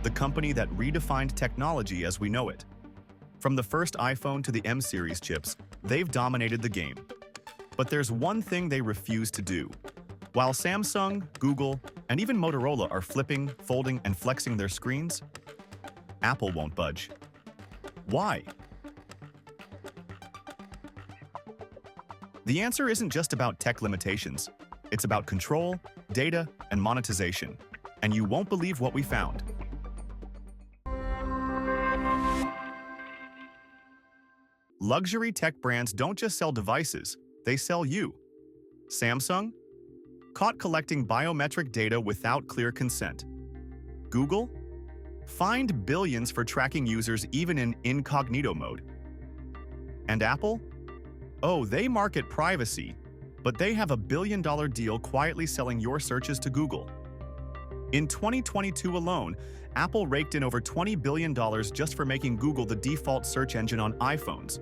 the company that redefined technology as we know it. From the first iPhone to the M series chips, they've dominated the game. But there's one thing they refuse to do. While Samsung, Google, and even Motorola are flipping, folding, and flexing their screens, Apple won't budge. Why? The answer isn't just about tech limitations. It's about control, data, and monetization. And you won't believe what we found. Luxury tech brands don't just sell devices, they sell you. Samsung? Caught collecting biometric data without clear consent. Google? Fined billions for tracking users even in incognito mode. And Apple? Oh, they market privacy, but they have a billion-dollar deal quietly selling your searches to Google. In 2022 alone, Apple raked in over $20 billion just for making Google the default search engine on iPhones.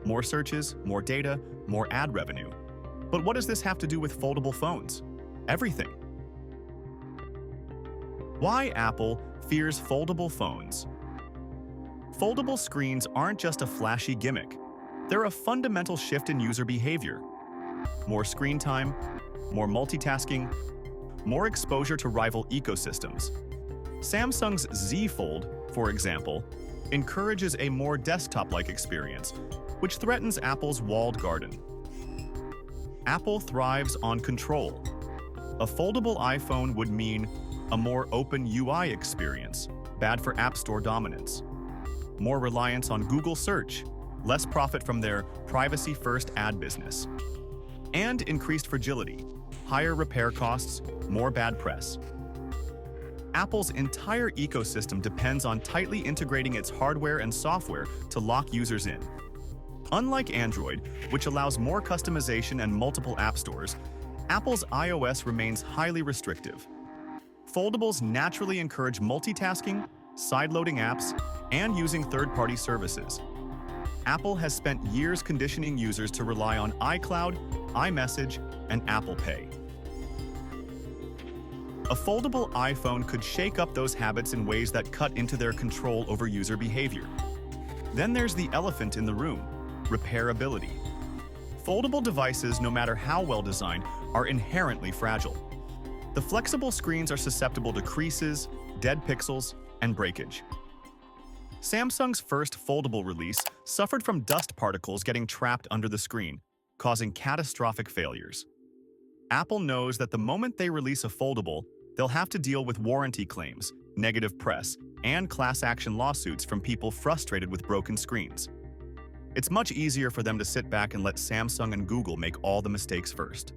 More searches, more data, more ad revenue. But what does this have to do with foldable phones? Everything. Why Apple fears foldable phones? Foldable screens aren't just a flashy gimmick. They're a fundamental shift in user behavior. More screen time, more multitasking, more exposure to rival ecosystems. Samsung's Z Fold, for example, encourages a more desktop-like experience, which threatens Apple's walled garden. Apple thrives on control. A foldable iPhone would mean a more open UI experience, bad for App Store dominance. More reliance on Google search, less profit from their privacy-first ad business. And increased fragility, higher repair costs, more bad press. Apple's entire ecosystem depends on tightly integrating its hardware and software to lock users in. Unlike Android, which allows more customization and multiple app stores, Apple's iOS remains highly restrictive. Foldables naturally encourage multitasking, sideloading apps, and using third-party services. Apple has spent years conditioning users to rely on iCloud, iMessage, and Apple Pay. A foldable iPhone could shake up those habits in ways that cut into their control over user behavior. Then there's the elephant in the room: repairability. Foldable devices, no matter how well designed, are inherently fragile. The flexible screens are susceptible to creases, dead pixels, and breakage. Samsung's first foldable release suffered from dust particles getting trapped under the screen, causing catastrophic failures. Apple knows that the moment they release a foldable, they'll have to deal with warranty claims, negative press, and class action lawsuits from people frustrated with broken screens. It's much easier for them to sit back and let Samsung and Google make all the mistakes first.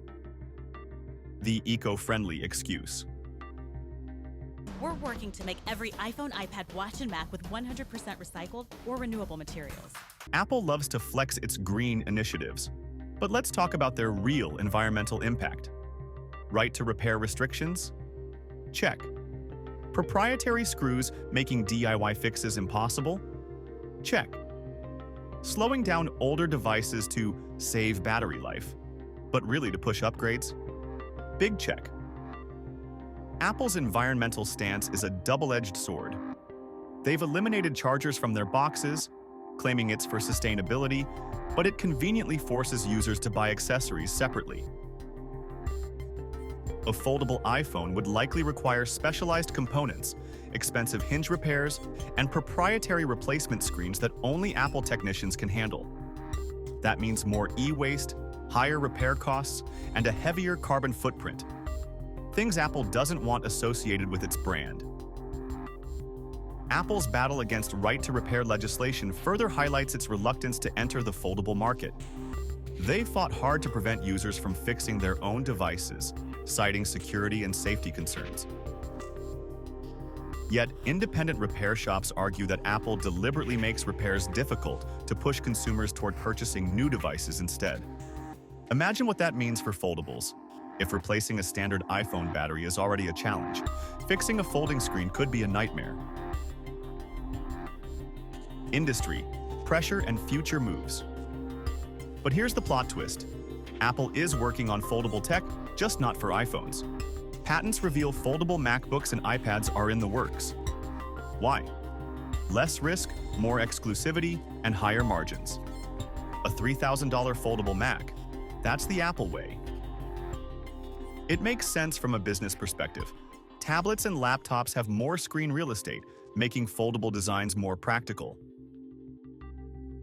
The eco-friendly excuse. We're working to make every iPhone, iPad, Watch, and Mac with 100% recycled or renewable materials. Apple loves to flex its green initiatives, but let's talk about their real environmental impact. Right to repair restrictions? Check. Proprietary screws making DIY fixes impossible? Check. Slowing down older devices to save battery life, but really to push upgrades? Big check. Apple's environmental stance is a double-edged sword. They've eliminated chargers from their boxes, claiming it's for sustainability, but it conveniently forces users to buy accessories separately. A foldable iPhone would likely require specialized components, expensive hinge repairs, and proprietary replacement screens that only Apple technicians can handle. That means more e-waste, higher repair costs, and a heavier carbon footprint. Things Apple doesn't want associated with its brand. Apple's battle against right-to-repair legislation further highlights its reluctance to enter the foldable market. They fought hard to prevent users from fixing their own devices, citing security and safety concerns. Yet, independent repair shops argue that Apple deliberately makes repairs difficult to push consumers toward purchasing new devices instead. Imagine what that means for foldables. If replacing a standard iPhone battery is already a challenge, fixing a folding screen could be a nightmare. Industry, pressure, and future moves. But here's the plot twist. Apple is working on foldable tech, just not for iPhones. Patents reveal foldable MacBooks and iPads are in the works. Why? Less risk, more exclusivity, and higher margins. A $3,000 foldable Mac. That's the Apple way. It makes sense from a business perspective. Tablets and laptops have more screen real estate, making foldable designs more practical.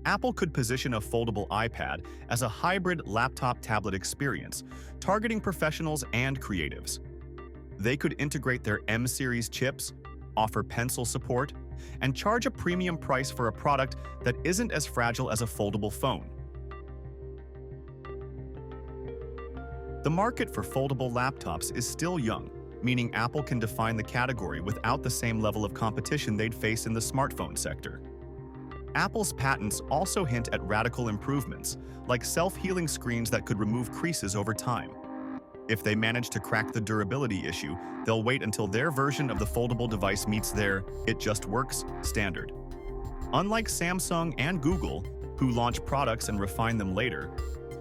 Apple could position a foldable iPad as a hybrid laptop-tablet experience, targeting professionals and creatives. They could integrate their M-series chips, offer pencil support, and charge a premium price for a product that isn't as fragile as a foldable phone. The market for foldable laptops is still young, meaning Apple can define the category without the same level of competition they'd face in the smartphone sector. Apple's patents also hint at radical improvements, like self-healing screens that could remove creases over time. If they manage to crack the durability issue, they'll wait until their version of the foldable device meets their "it just works" standard. Unlike Samsung and Google, who launch products and refine them later,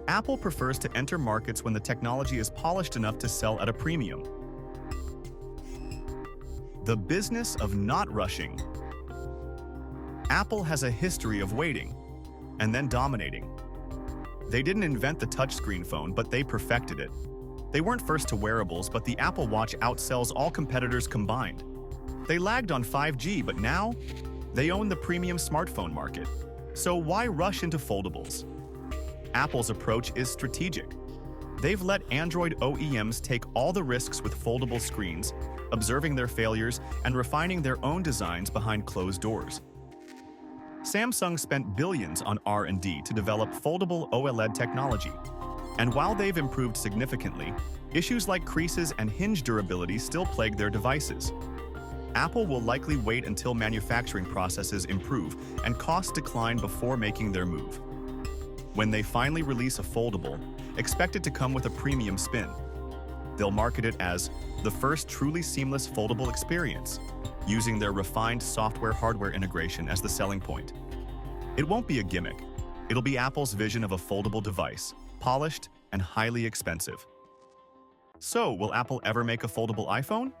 Apple prefers to enter markets when the technology is polished enough to sell at a premium. The business of not rushing. Apple has a history of waiting and then dominating. They didn't invent the touchscreen phone, but they perfected it. They weren't first to wearables, but the Apple Watch outsells all competitors combined. They lagged on 5G, but now they own the premium smartphone market. So why rush into foldables? Apple's approach is strategic. They've let Android OEMs take all the risks with foldable screens, observing their failures and refining their own designs behind closed doors. Samsung spent billions on R&D to develop foldable OLED technology. And while they've improved significantly, issues like creases and hinge durability still plague their devices. Apple will likely wait until manufacturing processes improve and costs decline before making their move. When they finally release a foldable, expect it to come with a premium spin. They'll market it as the first truly seamless foldable experience, using their refined software-hardware integration as the selling point. It won't be a gimmick. It'll be Apple's vision of a foldable device, polished and highly expensive. So, will Apple ever make a foldable iPhone?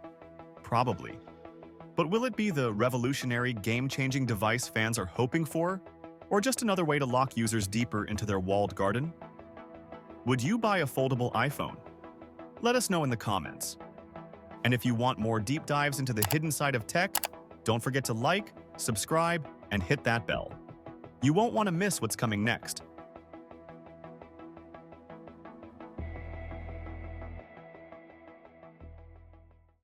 Probably. But will it be the revolutionary, game-changing device fans are hoping for? Or just another way to lock users deeper into their walled garden? Would you buy a foldable iPhone? Let us know in the comments. And if you want more deep dives into the hidden side of tech, don't forget to like, subscribe, and hit that bell. You won't want to miss what's coming next.